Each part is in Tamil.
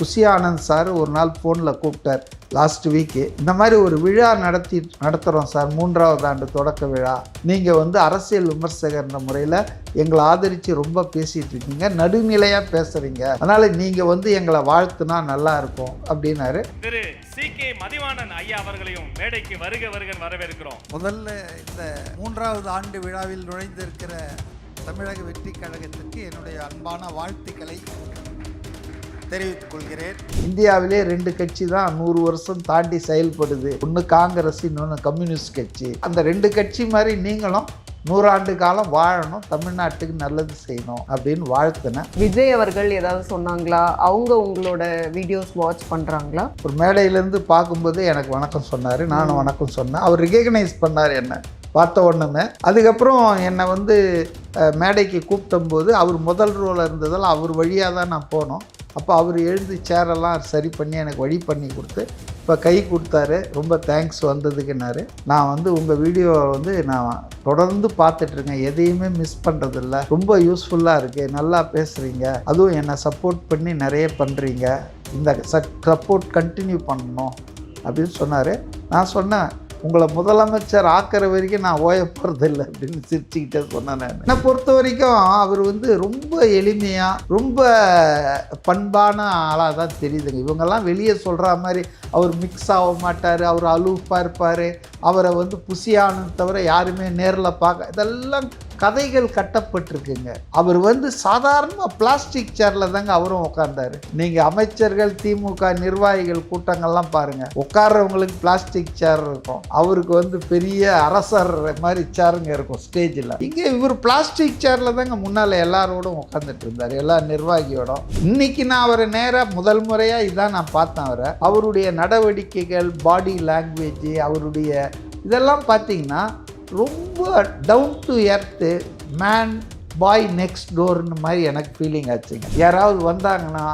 புஷி ஆனந்த் சார் ஒரு நாள் ஃபோனில் கூப்பிட்டார் லாஸ்ட் வீக்கு. இந்த மாதிரி ஒரு விழா நடத்துகிறோம் சார், 3வது ஆண்டு தொடக்க விழா. நீங்கள் வந்து அரசியல் விமர்சகர்ன்ற முறையில் எங்களை ஆதரித்து ரொம்ப பேசிகிட்டு இருக்கீங்க, நடுநிலையாக பேசுகிறீங்க, அதனால் நீங்கள் வந்து எங்களை வாழ்த்துனா நல்லா இருக்கும் அப்படின்னாரு. திரு சி.கே. மதிவாணன் ஐயா அவர்களையும் மேடைக்கு வருக வருகன் வரவேற்கிறோம். முதல்ல இந்த 3வது ஆண்டு விழாவில் நுழைந்திருக்கிற தமிழக வெற்றி கழகத்திற்கு என்னுடைய அன்பான வாழ்த்துக்களை தெரிவித்துக் கொள்கிறேன். இந்தியாவிலே 2 கட்சி தான் 100 வருஷம் தாண்டி செயல்படுது. ஒன்று காங்கிரஸ், இன்னொன்று கம்யூனிஸ்ட் கட்சி. அந்த 2 கட்சி மாதிரி நீங்களும் 100 ஆண்டு காலம் வாழணும், தமிழ்நாட்டுக்கு நல்லது செய்யணும் அப்படின்னு வாழ்த்துனேன். விஜய் அவர்கள் ஏதாவது சொன்னாங்களா? அவங்க உங்களோட வீடியோஸ் வாட்ச் பண்ணுறாங்களா? ஒரு மேடையிலேருந்து பார்க்கும்போது எனக்கு வணக்கம் சொன்னார், நானும் வணக்கம் சொன்னேன். அவர் ரெகக்னைஸ் பண்ணார் என்ன பார்த்த உடனே. அதுக்கப்புறம் என்னை வந்து மேடைக்கு கூப்பிட்டம்போது அவர் முதல் ரோவில் இருந்ததால் அவர் வழியாக தான் நான் போனோம். அப்போ அவர் எழுந்து சேரெல்லாம் சரி பண்ணி எனக்கு வழி பண்ணி கொடுத்து இப்போ கை கொடுத்தாரு. ரொம்ப தேங்க்ஸ் வந்ததுக்குன்னாரு. நான் வந்து உங்கள் வீடியோவை வந்து நான் தொடர்ந்து பார்த்துட்ருக்கேன், எதையுமே மிஸ் பண்ணுறதில்ல, ரொம்ப யூஸ்ஃபுல்லாக இருக்குது, நல்லா பேசுகிறீங்க, அதுவும் என்னை சப்போர்ட் பண்ணி நிறைய பண்ணுறீங்க, இந்த சப்போர்ட் கண்டினியூ பண்ணணும் அப்படின்னு சொன்னார். நான் சொன்னேன், உங்களை முதலமைச்சர் ஆக்கிற வரைக்கும் நான் ஓய போகிறதில்லை அப்படின்னு சிரிச்சுக்கிட்டே சொன்னேன். நான் என்னை பொறுத்த வரைக்கும் அவர் வந்து ரொம்ப எளிமையாக ரொம்ப பண்பான ஆளாக தான் தெரியுதுங்க. இவங்கெல்லாம் வெளியே சொல்கிற மாதிரி அவர் மிக்ஸ் ஆக மாட்டார், அவர் அலூஃபாக இருப்பார், அவரை வந்து புஷியானது தவிர யாருமே நேரில் பார்க்க, இதெல்லாம் கதைகள் கட்டப்பட்டிருக்குங்க. அவர் வந்து சாதாரணமாக பிளாஸ்டிக் சேரில் தாங்க அவரும் உட்கார்ந்தார். நீங்கள் அமைச்சர்கள், திமுக நிர்வாகிகள் கூட்டங்கள்லாம் பாருங்கள், உட்கார்றவங்களுக்கு பிளாஸ்டிக் சேர் இருக்கும், அவருக்கு வந்து பெரிய அரசர் மாதிரி சேருங்க இருக்கும் ஸ்டேஜில். இங்கே இவர் பிளாஸ்டிக் சேரில் தாங்க முன்னால் எல்லாரோடும் உட்காந்துட்டு இருந்தார், எல்லா நிர்வாகியோடும். இன்னைக்கு நான் அவரை நேராக முதல் முறையாக இதான் நான் பார்த்தேன். அவருடைய நடவடிக்கைகள், பாடி லாங்குவேஜ், அவருடைய இதெல்லாம் பார்த்தீங்கன்னா ரொம்ப down to earth, man boy next டோர்னு மாதிரி எனக்கு ஃபீலிங் ஆச்சுங்க. யாராவது வந்தாங்கன்னா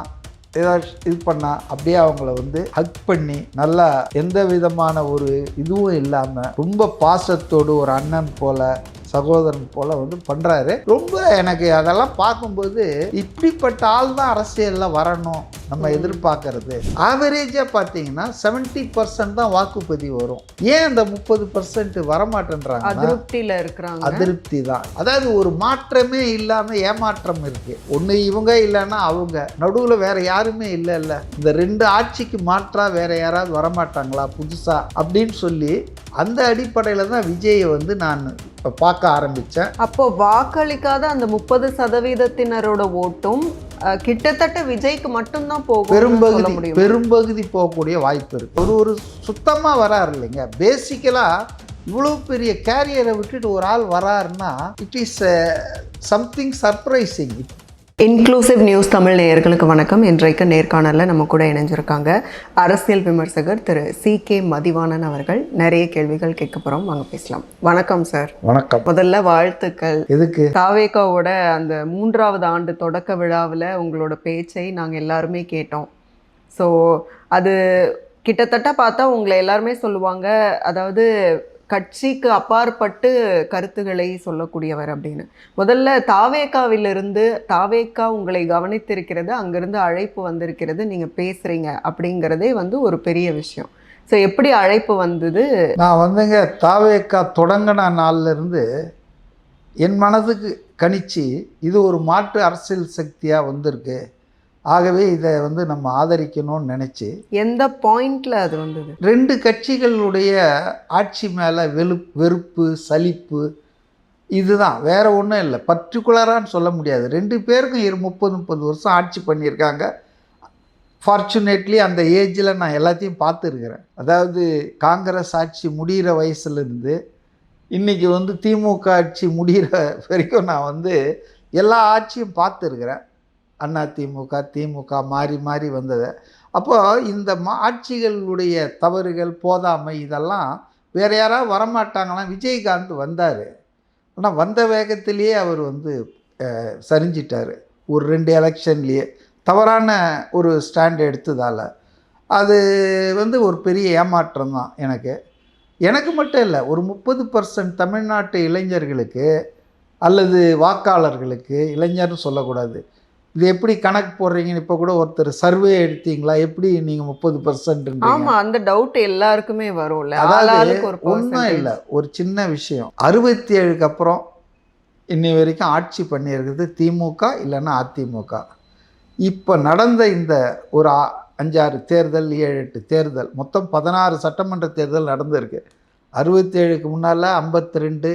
ஏதாவது இது பண்ணால் அப்படியே அவங்கள வந்து ஹக் பண்ணி நல்லா எந்த விதமான ஒரு இதுவும் இல்லாமல் ரொம்ப பாசத்தோடு ஒரு அண்ணன் போல், சகோதரன் போல் வந்து பண்ணுறாரு. ரொம்ப எனக்கு அதெல்லாம் பார்க்கும்போது இப்படிப்பட்ட ஆள் தான் அரசியலில் வரணும் நம்ம எதிர்பார்க்கறது. ஆவரேஜாக பார்த்தீங்கன்னா 70% தான் வாக்குப்பதிவு வரும். ஏன் அந்த 30% வரமாட்டேன்றாங்க? அதிருப்தியில் இருக்கிறாங்க. அதிருப்தி தான். அதாவது ஒரு மாற்றமே இல்லாமல் ஏமாற்றம் இருக்குது. ஒன்று இவங்க இல்லைன்னா அவங்க, நடுவில் வேற யாருமே இல்லை. இந்த 2 ஆட்சிக்கு மாற்றாக வேற யாராவது வரமாட்டாங்களா புதுசாக அப்படின்னு சொல்லி அந்த அடிப்படையில் தான் விஜயை வந்து நான் இப்போ பார்க்க ஆரம்பித்தேன். அப்போ வாக்களிக்காத அந்த 30%த்தினரோட ஓட்டும் கிட்டத்தட்ட விஜய்க்கு மட்டும்தான் போகும். பெரும்பகுதி போகக்கூடிய வாய்ப்பு இருக்கு. ஒரு சுத்தமாக வராரு இல்லைங்க. பேசிக்கலாக இவ்வளோ பெரிய கேரியரை விட்டுட்டு ஒரு ஆள் வராருன்னா it is something surprising. Inclusive news Tamil நேயர்களுக்கு வணக்கம். இன்றைக்கு நேர்காணலில் நம்ம கூட இணைஞ்சிருக்காங்க அரசியல் விமர்சகர் திரு சி.கே. மதிவாணன் அவர்கள். நிறைய கேள்விகள் கேட்க போகிறோம், வாங்க பேசலாம். வணக்கம் சார். வணக்கம். முதல்ல வாழ்த்துக்கள். எதுக்கு? தாவேகாவோட அந்த 3வது ஆண்டு தொடக்க விழாவில் உங்களோட பேச்சை நாங்கள் எல்லாருமே கேட்டோம். ஸோ அது கிட்டத்தட்ட பார்த்தா உங்களை எல்லாருமே சொல்லுவாங்க, அதாவது கட்சிக்கு அப்பாற்பட்டு கருத்துக்களை சொல்லக்கூடியவர் அப்படின்னு. முதல்ல தாவேகாவிலிருந்து, தாவேகா உங்களை கவனித்திருக்கிறது, அங்கிருந்து அழைப்பு வந்திருக்கிறது, நீங்கள் பேசுகிறீங்க அப்படிங்கிறதே வந்து ஒரு பெரிய விஷயம். ஸோ எப்படி அழைப்பு வந்தது? நான் வந்துங்க தாவேகா தொடங்கின நாள்லேருந்து என் மனதுக்கு கணிச்சு இது ஒரு மாற்று அரசியல் சக்தியாக வந்திருக்கு, ஆகவே இதை வந்து நம்ம ஆதரிக்கணும்னு நினச்சி. எந்த பாயிண்டில் அது வந்தது? 2 கட்சிகளுடைய ஆட்சி மேலே வெறுப்பு, சலிப்பு, இதுதான், வேறு ஒன்றும் இல்லை. பர்டிகுலரான்னு சொல்ல முடியாது. 2 பேருக்கும் 30 வருஷம் ஆட்சி பண்ணியிருக்காங்க. ஃபார்ச்சுனேட்லி அந்த ஏஜில் நான் எல்லாத்தையும் பார்த்துருக்குறேன். அதாவது காங்கிரஸ் ஆட்சி முடிகிற வயசுலேருந்து இன்றைக்கி வந்து திமுக ஆட்சி முடிகிற வரைக்கும் நான் வந்து எல்லா ஆட்சியும் பார்த்துருக்குறேன். அண்ணா திமுக, திமுக மாறி மாறி வந்தது. அப்போது இந்த ஆட்சிகளுடைய தவறுகள், போதாமை, இதெல்லாம் வேறு யாராவது வரமாட்டாங்களாம். விஜயகாந்த் வந்தார், ஆனால் வந்த வேகத்திலேயே அவர் வந்து சரிஞ்சிட்டார். ஒரு 2 எலெக்ஷன்லேயே தவறான ஒரு ஸ்டாண்ட் எடுத்ததால் அது வந்து ஒரு பெரிய ஏமாற்றம் தான் எனக்கு மட்டும் இல்லை, ஒரு 30% தமிழ்நாட்டு இளைஞர்களுக்கு அல்லது வாக்காளர்களுக்கு, இளைஞர்னு சொல்லக்கூடாது, இது எப்படி கணக்கு போடுறீங்கன்னு இப்போ கூட ஒருத்தர் சர்வே எடுத்தீங்களா, எப்படி நீங்கள் 30%? ஆமாம், அந்த டவுட் எல்லாருக்குமே வரும்ல. அதாவது ஆளாளுக்கு ஒரு ஒன்றும் percentage. இல்லை, ஒரு சின்ன விஷயம். 67க்கு அப்புறம் இன்னி வரைக்கும் ஆட்சி பண்ணியிருக்கிறது திமுக இல்லைன்னா அதிமுக. இப்போ நடந்த இந்த ஒரு 5-6 தேர்தல், 7-8 தேர்தல், மொத்தம் 16 சட்டமன்ற தேர்தல் நடந்திருக்கு. 67க்கு முன்னால் 52,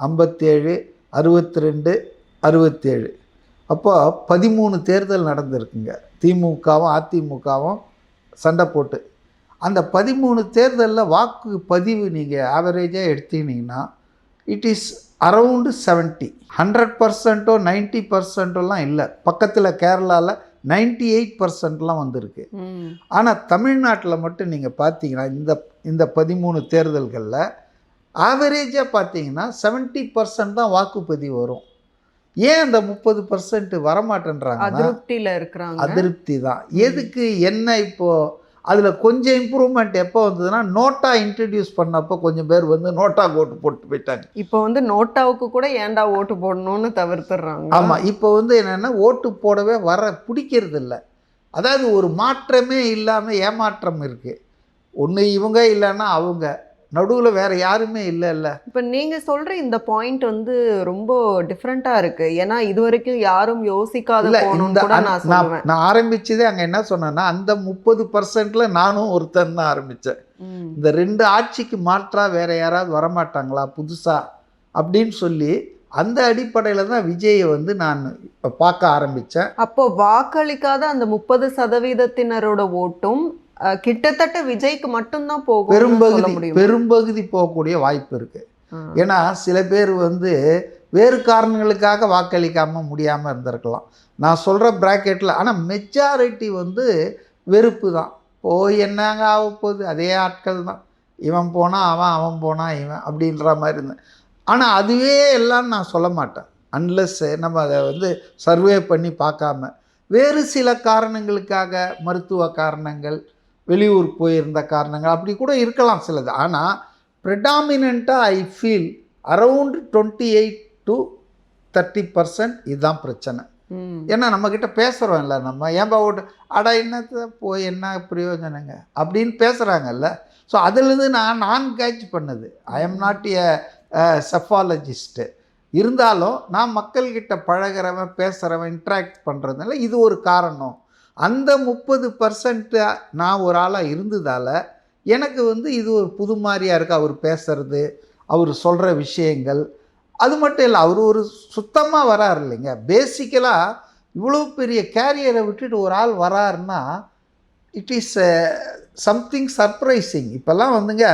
57, 62, 67, அப்போ 13 தேர்தல் நடந்திருக்குங்க. திமுகவும் அதிமுகவும் சண்டை போட்டு. அந்த 13 தேர்தலில் வாக்கு பதிவு நீங்கள் ஆவரேஜாக எடுத்தீங்கன்னா இட் இஸ் அரவுண்டு 70. 100%ஓ 90%லாம் இல்லை. பக்கத்தில் கேரளாவில் 98%லாம் வந்திருக்கு. ஆனால் தமிழ்நாட்டில் மட்டும் நீங்கள் பார்த்தீங்கன்னா இந்த 13 தேர்தல்களில் ஆவரேஜாக பார்த்தீங்கன்னா 70% தான் வாக்குப்பதிவு வரும். ஏன் அந்த 30% வரமாட்டேன்றாங்க? அதிருப்தியில் இருக்கிறாங்க. அதிருப்தி தான். எதுக்கு என்ன? இப்போது அதில் கொஞ்சம் இம்ப்ரூவ்மெண்ட் எப்போ வந்ததுன்னா நோட்டா இன்ட்ரடியூஸ் பண்ணப்போ கொஞ்சம் பேர் வந்து நோட்டா ஓட்டு போட்டு போயிட்டாங்க. இப்போ வந்து நோட்டாவுக்கு கூட ஏன்டா ஓட்டு போடணும்னு தவிர்த்துடுறாங்க. ஆமாம், இப்போ வந்து என்னென்னா ஓட்டு போடவே பிடிக்கிறது இல்லை. அதாவது ஒரு மாற்றமே இல்லாமல் ஏமாற்றம் இருக்குது. ஒன்று இவங்க இல்லைன்னா அவங்க, நடுவில் வேறு யாருமே இல்லை. இப்போ நீங்கள் சொல்கிற இந்த பாயிண்ட் வந்து ரொம்ப டிஃப்ரெண்ட்டாக இருக்குது. ஏன்னா இது வரைக்கும் யாரும் யோசிக்காத போகணும்னு கூட நான் சொல்லுவேன். நான் ஆரம்பிச்சதே அங்கே என்ன சொன்னேன்னா அந்த 30%ல் நானும் ஒருத்தன் தான் ஆரம்பித்தேன். இந்த 2 ஆட்சிக்கு மாற்றாக வேறு யாராவது வரமாட்டாங்களா புதுசாக அப்படின்னு சொல்லி அந்த அடிப்படையில் தான் விஜயை வந்து நான் இப்போ பார்க்க ஆரம்பித்தேன். அப்போ வாக்களிக்காத அந்த 30%த்தினரோட ஓட்டும் கிட்டத்தட்ட விஜய்க்கு மட்டும்தான் போகும். பெரும்பகுதி போகக்கூடிய வாய்ப்பு இருக்கு. ஏன்னா சில பேர் வந்து வேறு காரணங்களுக்காக வாக்களிக்காம முடியாமல் இருந்திருக்கலாம். நான் சொல்கிற ப்ராக்கெட்டில். ஆனால் மெஜாரிட்டி வந்து வெறுப்பு தான். போய் என்னங்க ஆக போகுது, அதே ஆட்கள் தான். இவன் போனால் அவன் போனால் இவன் அப்படின்ற மாதிரி இருந்தேன். ஆனால் அதுவே எல்லாம் நான் சொல்ல மாட்டேன், அன்லெஸ் நம்ம அதை வந்து சர்வே பண்ணி பார்க்காம. வேறு சில காரணங்களுக்காக, மருத்துவ காரணங்கள், வெளியூர் போயிருந்த காரணங்கள் அப்படி கூட இருக்கலாம் சிலது. ஆனால் ப்ரெடாமினண்ட்டாக ஐ ஃபீல் அரவுண்ட் 28 to 30% இதுதான் பிரச்சனை. ஏன்னா நம்மக்கிட்ட பேசுகிறோம் இல்லை, நம்ம ஏன்பா ஓட்டு அடா என்னத்தை போய் என்ன பிரயோஜனங்க அப்படின்னு பேசுகிறாங்கல்ல. ஸோ அதிலிருந்து நான் கேட்ச் பண்ணது. I am not a psephologist. இருந்தாலும் நான் மக்கள்கிட்ட பழகிறவன், பேசுகிறவன், இன்ட்ராக்ட் பண்ணுறதுனால இது ஒரு காரணம். அந்த 30% நான் ஒரு ஆளாக இருந்ததால் எனக்கு வந்து இது ஒரு புது மாதிரியாக இருக்குது. அவர் பேசுகிறது, அவர் சொல்கிற விஷயங்கள். அது மட்டும் இல்லை, அவர் ஒரு சுத்தமாக வராரு இல்லைங்க. பேசிக்கலாக இவ்வளோ பெரிய கேரியரை விட்டுட்டு ஒரு ஆள் வராருன்னா இட் இஸ் சம்திங் சர்ப்ரைசிங். இப்போல்லாம் வந்துங்க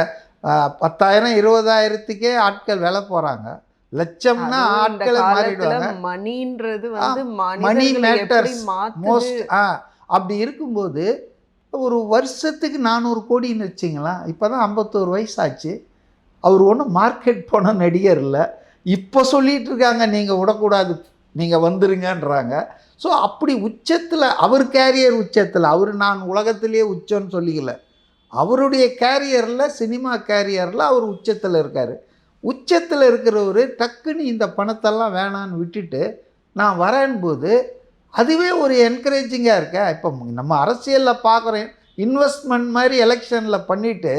10,000 20,000த்துக்கே ஆட்கள் வேலை போகிறாங்க. லட்சம்னா ஆட்களை மாறிடுவாங்க. மணின்றது வந்து மணி மேட்டர்ஸ் மோஸ்ட். அப்படி இருக்கும்போது ஒரு வருஷத்துக்கு 400 கோடின்னு வச்சிங்களா. இப்போ தான் 51 வயசாச்சு. அவர் ஒன்றும் மார்க்கெட் போன நடிகர் இல்லை. இப்போ சொல்லிகிட்டு இருக்காங்க நீங்கள் விடக்கூடாது, நீங்கள் வந்துருங்கன்றாங்க. ஸோ அப்படி உச்சத்தில் அவர் கேரியர் உச்சத்தில். அவர் நான் உலகத்திலேயே உச்சம்னு சொல்லிக்கல. அவருடைய கேரியரில், சினிமா கேரியரில் அவர் உச்சத்தில் இருக்கார். உச்சத்தில் இருக்கிறவர் டக்குன்னு இந்த பணத்தெல்லாம் வேணான்னு விட்டுட்டு நான் வரேன்போது அதுவே ஒரு என்கரேஜிங்காக இருக்க. இப்போ நம்ம அரசியலில் பார்க்குறேன், இன்வெஸ்ட்மெண்ட் மாதிரி எலெக்ஷனில் பண்ணிவிட்டு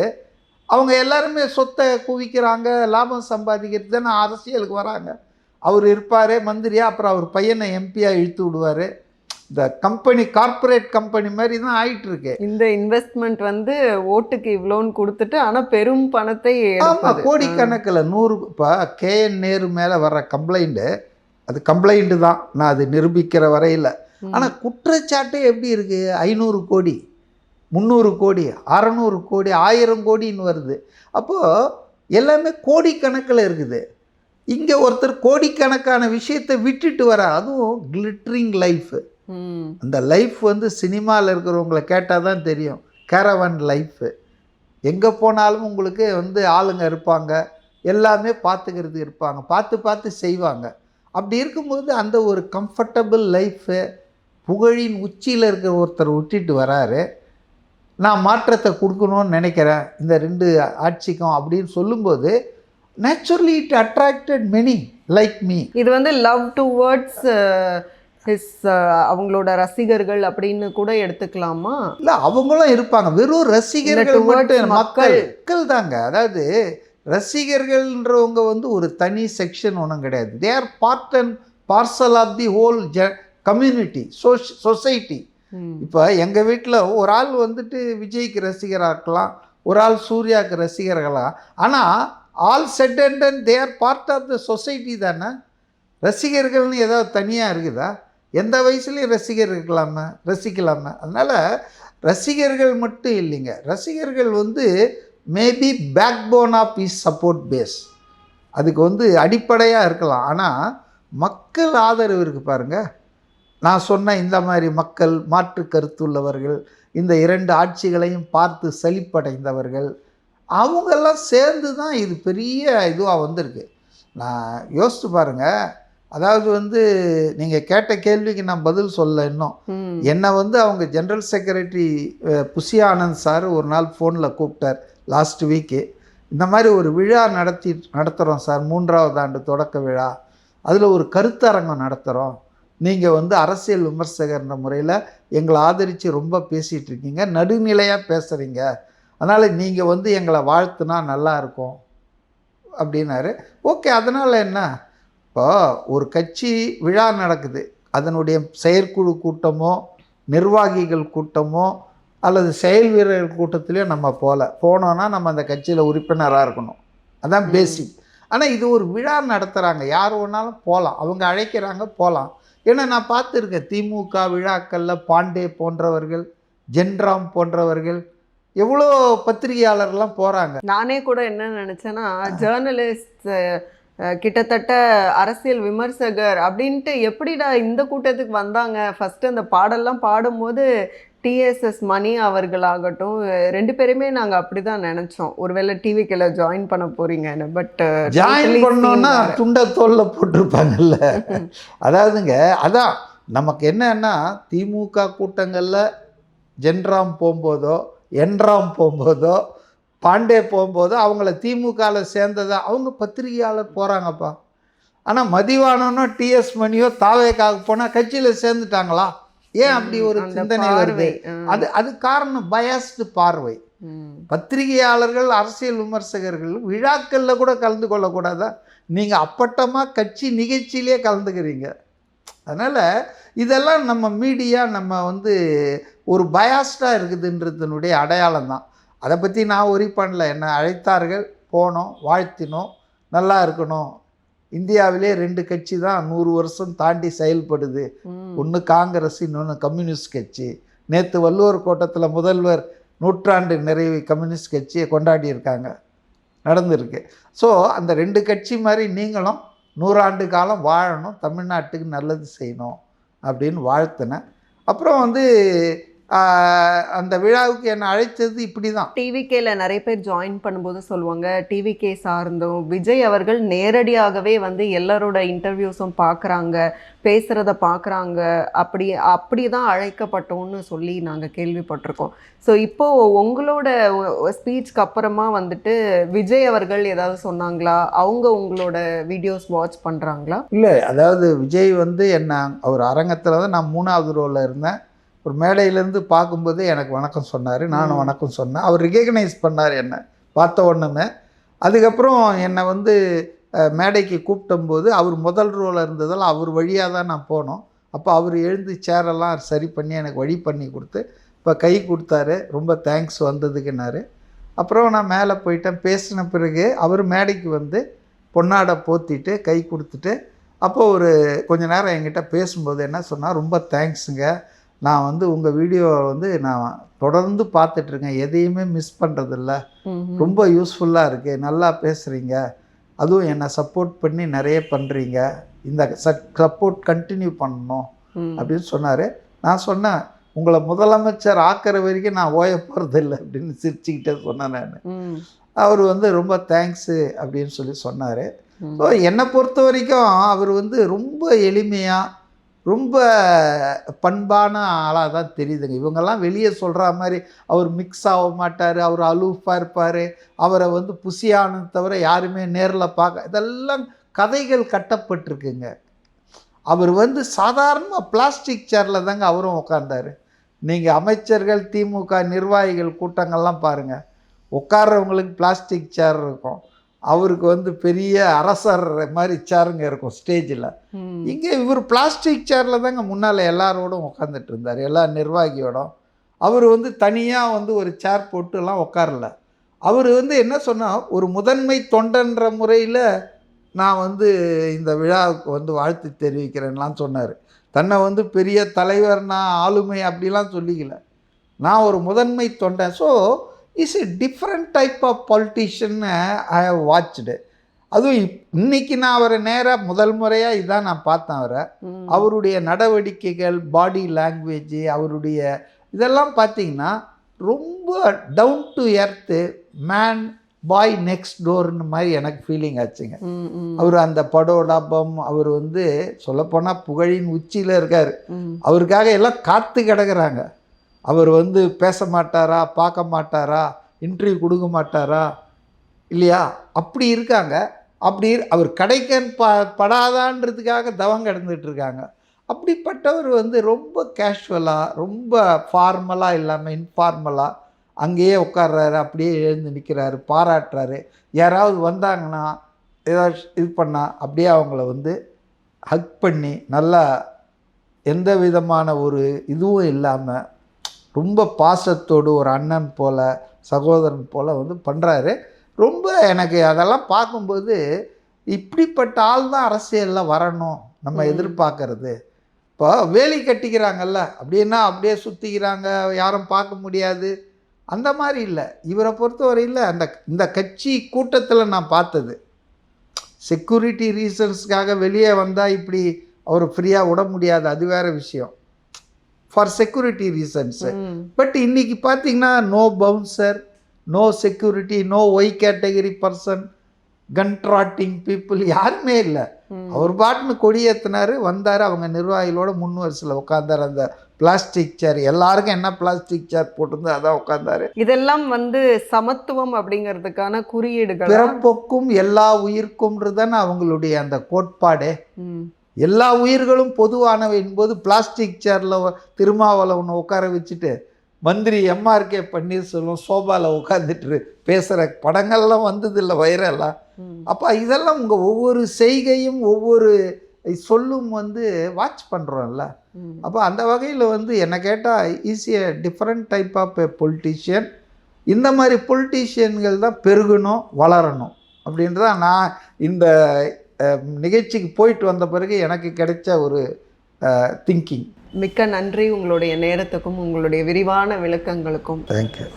அவங்க எல்லாருமே சொத்தை குவிக்கிறாங்க, லாபம் சம்பாதிக்கிறது தானே அரசியலுக்கு வராங்க. அவர் இருப்பார் மந்திரியாக, அப்புறம் அவர் பையனை எம்பியாக இழுத்து விடுவார். இந்த கம்பெனி கார்ப்பரேட் கம்பெனி மாதிரி தான் ஆகிட்டுருக்கு. இந்த இன்வெஸ்ட்மெண்ட் வந்து ஓட்டுக்கு இவ்வளோன்னு கொடுத்துட்டு ஆனால் பெரும் பணத்தை கோடிக்கணக்கில் 100. இப்போ KN நேரு மேலே வர்ற கம்ப்ளைண்ட்டு அது கம்ப்ளைண்ட்டு தான், நான் அது நிரூபிக்கிற வரையில். ஆனால் குற்றச்சாட்டு எப்படி இருக்குது? 500 கோடி, 300 கோடி, 600 கோடி, 1000 கோடின்னு வருது. அப்போது எல்லாமே கோடிக்கணக்கில் இருக்குது. இங்கே ஒருத்தர் கோடிக்கணக்கான விஷயத்தை விட்டுட்டு வர, அதுவும் கிளிட்டரிங் லைஃபு. அந்த லைஃப் வந்து சினிமாவில் இருக்கிறவங்கள கேட்டால் தான் தெரியும். Caravan life. எங்கே போனாலும் உங்களுக்கு வந்து ஆளுங்க இருப்பாங்க, எல்லாமே பார்த்துக்கிறது இருப்பாங்க, பார்த்து செய்வாங்க. அப்படி இருக்கும்போது அந்த ஒரு கம்ஃபர்டபுள் லைஃபு, புகழின் உச்சியில் இருக்கிற ஒருத்தர் விட்டுட்டு வராரு. நான் மாற்றத்தை கொடுக்கணும்னு நினைக்கிறேன் இந்த 2 ஆட்சிக்கும் அப்படின்னு சொல்லும்போது naturally it attracted many like me. இது வந்து லவ் டுவர்ட்ஸ் அவங்களோட ரசிகர்கள் அப்படின்னு கூட எடுத்துக்கலாமா? இல்லை, அவங்களும் இருப்பாங்க. வெறும் ரசிகர்கள் மட்டும் மக்கள் தாங்க. அதாவது ரசிகர்கள்ன்றவங்க வந்து ஒரு தனி செக்ஷன் ஒன்றும் கிடையாது. They are part and parcel of the whole community, society. இப்போ எங்கள் வீட்டில் ஒரு ஆள் வந்துட்டு விஜய்க்கு ரசிகராக இருக்கலாம், ஒரு ஆள் சூர்யாவுக்கு ரசிகர்களாக. ஆனால் all said and they are part of the society தானே. ரசிகர்கள்னு ஏதாவது தனியாக இருக்குதா? எந்த வயசுலேயும் ரசிகர் ரசிக்கலாமா? அதனால் ரசிகர்கள் மட்டும் இல்லைங்க. ரசிகர்கள் வந்து maybe backbone of his support base, அதுக்கு வந்து அடிப்படையாக இருக்கலாம். ஆனால் மக்கள் ஆதரவு இருக்குது பாருங்கள். நான் சொன்ன இந்த மாதிரி மக்கள், மாற்று கருத்துள்ளவர்கள், இந்த 2 ஆட்சிகளையும் பார்த்து சலிப்படைந்தவர்கள், அவங்கெல்லாம் சேர்ந்து தான் இது பெரிய இதுவாக வந்திருக்கு. நான் யோசித்து பாருங்கள். அதாவது வந்து நீங்கள் கேட்ட கேள்விக்கு நான் பதில் சொல்ல. இன்னும் என்னை வந்து அவங்க general secretary Bussy Anand sir ஒரு நாள் ஃபோனில் கூப்பிட்டார் லாஸ்ட் வீக்கு. இந்த மாதிரி ஒரு விழா நடத்துகிறோம் சார், 3வது ஆண்டு தொடக்க விழா, அதில் ஒரு கருத்தரங்கம் நடத்துகிறோம், நீங்கள் வந்து அரசியல் விமர்சகர்ன்ற முறையில் எங்களை ஆதரித்து ரொம்ப பேசிகிட்டு இருக்கீங்க, நடுநிலையாக பேசுகிறீங்க, அதனால் நீங்கள் வந்து எங்களை வாழ்த்துனா நல்லாயிருக்கும் அப்படின்னாரு. ஓகே, அதனால் என்ன? இப்போ ஒரு கட்சி விழா நடக்குது, அதனுடைய செயற்குழு கூட்டமோ நிர்வாகிகள் கூட்டமோ அல்லது செயல் வீரர்கள் கூட்டத்திலையோ நம்ம போனோன்னா நம்ம அந்த கட்சியில் உறுப்பினராக இருக்கணும், அதான் பேசிக். ஆனால் இது ஒரு விழா நடத்துகிறாங்க, யார் வேணாலும் போகலாம், அவங்க அழைக்கிறாங்க போகலாம். ஏன்னா நான் பார்த்துருக்கேன் திமுக விழாக்களில் பாண்டே போன்றவர்கள், ஜென்ராம் போன்றவர்கள், எவ்வளோ பத்திரிகையாளர்லாம் போகிறாங்க. நானே கூட என்ன நினச்சேன்னா, ஜேர்னலிஸ்ட் கிட்டத்தட்ட அரசியல் விமர்சகர் அப்படின்ட்டு எப்படிடா இந்த கூட்டத்துக்கு வந்தாங்க. ஃபஸ்ட்டு அந்த பாடெல்லாம் பாடும்போது டிஎஸ்எஸ் மணி அவர்களாகட்டும் 2 பேருமே நாங்கள் அப்படி தான் நினச்சோம், ஒருவேளை டிவிக்கில் ஜாயின் பண்ண போகிறீங்கன்னு. பட் ஜாயின் பண்ணோன்னா துண்டை தோலில் போட்டிருப்பாங்கல்ல. அதாவதுங்க, அதான் நமக்கு என்னன்னா, திமுக கூட்டங்களில் ஜென்ராம் போகும்போதோ என்ராம் போகும்போதோ பாண்டே போகும்போதோ அவங்கள திமுகவில் சேர்ந்ததா அவங்க பத்திரிகையாளர் போகிறாங்கப்பா. ஆனால் மதிவானனோ டிஎஸ் மணியோ தாவேக்காக போனால் கட்சியில் சேர்ந்துட்டாங்களா? ஏன் அப்படி ஒரு சிந்தனை வருது? அது காரணம் பயாஸ்டு பார்வை. பத்திரிகையாளர்கள், அரசியல் விமர்சகர்கள் விழாக்களில் கூட கலந்து கொள்ளக்கூடாதா? நீங்கள் அப்பட்டமாக கட்சி நிகழ்ச்சியிலே கலந்துக்கிறீங்க. அதனால் இதெல்லாம் நம்ம மீடியா நம்ம வந்து ஒரு பயாஸ்டாக இருக்குதுன்றதுனுடைய அடையாளம் தான். அதை பற்றி நான் ஒரி பண்ணல. என்னை அழைத்தார்கள், போனோம், வாழ்த்தினோம், நல்லா இருக்கணும். இந்தியாவிலே 2 கட்சி தான் 100 வருஷம் தாண்டி செயல்படுது, ஒன்று காங்கிரஸ், இன்னொன்று கம்யூனிஸ்ட் கட்சி. நேற்று வள்ளுவர் கோட்டத்தில் முதல்வர் 100ஆண்டு நிறைவு கம்யூனிஸ்ட் கட்சியை கொண்டாடி இருக்காங்க, நடந்திருக்கு. ஸோ அந்த 2 கட்சி மாதிரி நீங்களும் 100 ஆண்டு காலம் வாழணும், தமிழ்நாட்டுக்கு நல்லது செய்யணும் அப்படின்னு வாழ்த்தினேன். அப்புறம் வந்து அந்த விழாவுக்கு என்னை அழைத்தது இப்படி தான். டிவிகேல நிறைய பேர் ஜாயின் பண்ணும்போது சொல்லுவாங்க, டிவிகே சார்ந்தும் விஜய் அவர்கள் நேரடியாகவே வந்து எல்லாரோட இன்டர்வியூஸும் பார்க்குறாங்க, பேசுகிறத பார்க்குறாங்க, அப்படி தான் அழைக்கப்பட்டோன்னு சொல்லி நாங்கள் கேள்விப்பட்டிருக்கோம். ஸோ இப்போது உங்களோட ஸ்பீச்சுக்கு அப்புறமா வந்துட்டு விஜய் அவர்கள் ஏதாவது சொன்னாங்களா? அவங்க உங்களோட வீடியோஸ் வாட்ச் பண்ணுறாங்களா? இல்லை, அதாவது விஜய் வந்து என்ன அவர் அரங்கத்தில் தான் நான் 3வது ரோவில் இருந்தேன். ஒரு மேடையிலேருந்து பார்க்கும்போது எனக்கு வணக்கம் சொன்னார், நானும் வணக்கம் சொன்னேன். அவர் ரிகக்னைஸ் பண்ணார் என்னை பார்த்த உடனே. அதுக்கப்புறம் என்னை வந்து மேடைக்கு கூப்பிட்டும்போது அவர் முதல் ரோவில் இருந்ததால் அவர் வழியாக தான் நான் போனோம். அப்போ அவர் எழுந்து சேரெல்லாம் சரி பண்ணி எனக்கு வழி பண்ணி கொடுத்து இப்போ கை கொடுத்தாரு, ரொம்ப தேங்க்ஸ் வந்ததுக்குன்னாரு. அப்புறம் நான் மேலே போயிட்டேன். பேசின பிறகு அவர் மேடைக்கு வந்து பொன்னாடை போத்திட்டு கை கொடுத்துட்டு அப்போது ஒரு கொஞ்ச நேரம் என்கிட்ட பேசும்போது என்ன சொன்னால், ரொம்ப தேங்க்ஸுங்க, நான் வந்து உங்கள் வீடியோவை வந்து நான் தொடர்ந்து பார்த்துட்ருக்கேன், எதையுமே மிஸ் பண்ணுறதில்ல, ரொம்ப யூஸ்ஃபுல்லாக இருக்குது, நல்லா பேசுகிறீங்க, அதுவும் என்னை சப்போர்ட் பண்ணி நிறைய பண்ணுறீங்க, இந்த சப்போர்ட் கண்டினியூ பண்ணணும் அப்படின்னு சொன்னார். நான் சொன்னேன், உங்களை முதலமைச்சர் ஆக்கிற வரைக்கும் நான் ஓய போகிறதில்லை அப்படின்னு சிரிச்சுக்கிட்டே சொன்னேன் நான். அவர் வந்து ரொம்ப தேங்க்ஸு அப்படின்னு சொல்லி சொன்னார். ஸோ என்னை பொறுத்த வரைக்கும் அவர் வந்து ரொம்ப எளிமையாக ரொம்ப பண்பான ஆளாக தான் தெரியுதுங்க. இவங்கெல்லாம் வெளியே சொல்கிற மாதிரி அவர் மிக்ஸ் ஆக மாட்டார், அவர் அலூஃபாக இருப்பார், அவரை வந்து புஷியானது தவிர யாருமே நேரில் பார்க்க, இதெல்லாம் கதைகள் கட்டப்பட்டிருக்குங்க. அவர் வந்து சாதாரணமாக பிளாஸ்டிக் சேரில் தாங்க அவரும் உட்கார்ந்தார். நீங்கள் அமைச்சர்கள் திமுக நிர்வாகிகள் கூட்டங்கள்லாம் பாருங்கள், உட்கார்றவங்களுக்கு பிளாஸ்டிக் சேர் இருக்கும், அவருக்கு வந்து பெரிய அரசர் மாதிரி சேருங்க இருக்கும் ஸ்டேஜில். இங்கே இவர் பிளாஸ்டிக் சேரில் தாங்க முன்னால் எல்லாரோடும் உட்காந்துட்டு இருந்தார், எல்லா நிர்வாகியோடும். அவர் வந்து தனியாக வந்து ஒரு சேர் போட்டுலாம் உட்காரல. அவர் வந்து என்ன சொன்னால், ஒரு முதன்மை தொண்டன்ற முறையில் நான் வந்து இந்த விழாவுக்கு வந்து வாழ்த்து தெரிவிக்கிறேன்லாம் சொன்னார். தன்னை வந்து பெரிய தலைவர், நான் ஆளுமை அப்படிலாம் சொல்லிக்கல. நான் ஒரு முதன்மை தொண்டன். So is a different type of politician I have watched. அதுவும் இன்னைக்கு நான் அவரை நேராக முதல் முறையாக இதான் நான் பார்த்தேன் அவரை. அவருடைய நடவடிக்கைகள், பாடி லாங்குவேஜ், அவருடைய இதெல்லாம் பார்த்தீங்கன்னா ரொம்ப down to earth, man boy next டோர்னு மாதிரி எனக்கு ஃபீலிங் ஆச்சுங்க. அவர் அந்த படோடாபம், அவர் வந்து சொல்லப்போனால் புகழின் உச்சியில் இருக்கார். அவருக்காக எல்லாம் காத்து கிடக்குறாங்க. அவர் வந்து பேச மாட்டாரா, பார்க்க மாட்டாரா, இன்டர்வியூ கொடுக்க மாட்டாரா இல்லையா, அப்படி இருக்காங்க. அப்படி அவர் கடைக்கன் படாதான்றதுக்காக தவம் கிடந்துட்டு இருக்காங்க. அப்படிப்பட்டவர் வந்து ரொம்ப கேஷுவலாக, ரொம்ப ஃபார்மலாக இல்லாமல் இன்ஃபார்மலாக அங்கேயே உட்கார்றாரு, அப்படியே எழுந்து நிற்கிறாரு, பாராட்டுறாரு. யாராவது வந்தாங்கன்னா ஏதாவது இது பண்ணால் அப்படியே அவங்கள வந்து ஹக் பண்ணி நல்லா எந்த விதமான ஒரு இதுவும் இல்லாமல் ரொம்ப பாசத்தோடு ஒரு அண்ணன் போல், சகோதரன் போல் வந்து பண்ணுறாரு. ரொம்ப எனக்கு அதெல்லாம் பார்க்கும்போது இப்படிப்பட்ட ஆள் தான் அரசியலில் வரணும் நம்ம எதிர்பார்க்கறது. இப்போ வேலி கட்டிக்கிறாங்கல்ல, அப்படின்னா அப்படியே சுற்றிக்கிறாங்க, யாரும் பார்க்க முடியாது, அந்த மாதிரி இல்லை. இவரை பொறுத்தவரையில் இந்த கட்சி கூட்டத்தில் நான் பார்த்தது, செக்யூரிட்டி ரீசன்ஸ்க்காக வெளியே வந்தால் இப்படி அவர் ஃப்ரீயாக விட முடியாது, அது வேறு விஷயம், ஃபார் செக்யூரிட்டி ரீசன்ஸு. பட் இன்றைக்கி பார்த்தீங்கன்னா no bouncer, no security, no Y category person, gun trotting people யாருமே இல்லை. அவர் பாட்டுன்னு கொடியேற்றினார், வந்தார், அவங்க நிர்வாகிகளோட முன் வரிசையில் உட்காந்தார். அந்த பிளாஸ்டிக் சேர், எல்லாருக்கும் என்ன பிளாஸ்டிக் சேர் போட்டிருந்து அதான் உட்காந்தாரு. இதெல்லாம் வந்து சமத்துவம் அப்படிங்கிறதுக்கான குறியீடுகள். பிறப்புக்கும் எல்லா உயிர்க்கும்ன்றது தானே அவங்களுடைய அந்த கோட்பாடே. எல்லா உயிர்களும் பொதுவானவை என்பது பிளாஸ்டிக் சேரில் திருமாவளவனை உட்கார வச்சுட்டு மந்திரி எம்ஆர்கே பன்னீர்செல்வம் சோபாவில் உட்காந்துட்டு பேசுகிற படங்கள்லாம் வந்தது இல்லை வைரலாக. அப்போ இதெல்லாம் உங்கள் ஒவ்வொரு செய்கையும் ஒவ்வொரு சொல்லும் வந்து வாட்ச் பண்ணுறோம்ல. அப்போ அந்த வகையில் வந்து என்னை கேட்டால் ஈஸியாக டிஃப்ரெண்ட் டைப் ஆஃப் பொலிட்டீஷியன். இந்த மாதிரி பொலிட்டீஷியன்கள் தான் பெருகணும், வளரணும் அப்படின்றதான் நான் இந்த நிகழ்ச்சிக்கு போயிட்டு வந்த பிறகு எனக்கு கிடைச்ச ஒரு திங்கிங். மிக்க நன்றி உங்களுடைய நேரத்துக்கும் உங்களுடைய விரிவான விளக்கங்களுக்கும். தேங்க்யூ.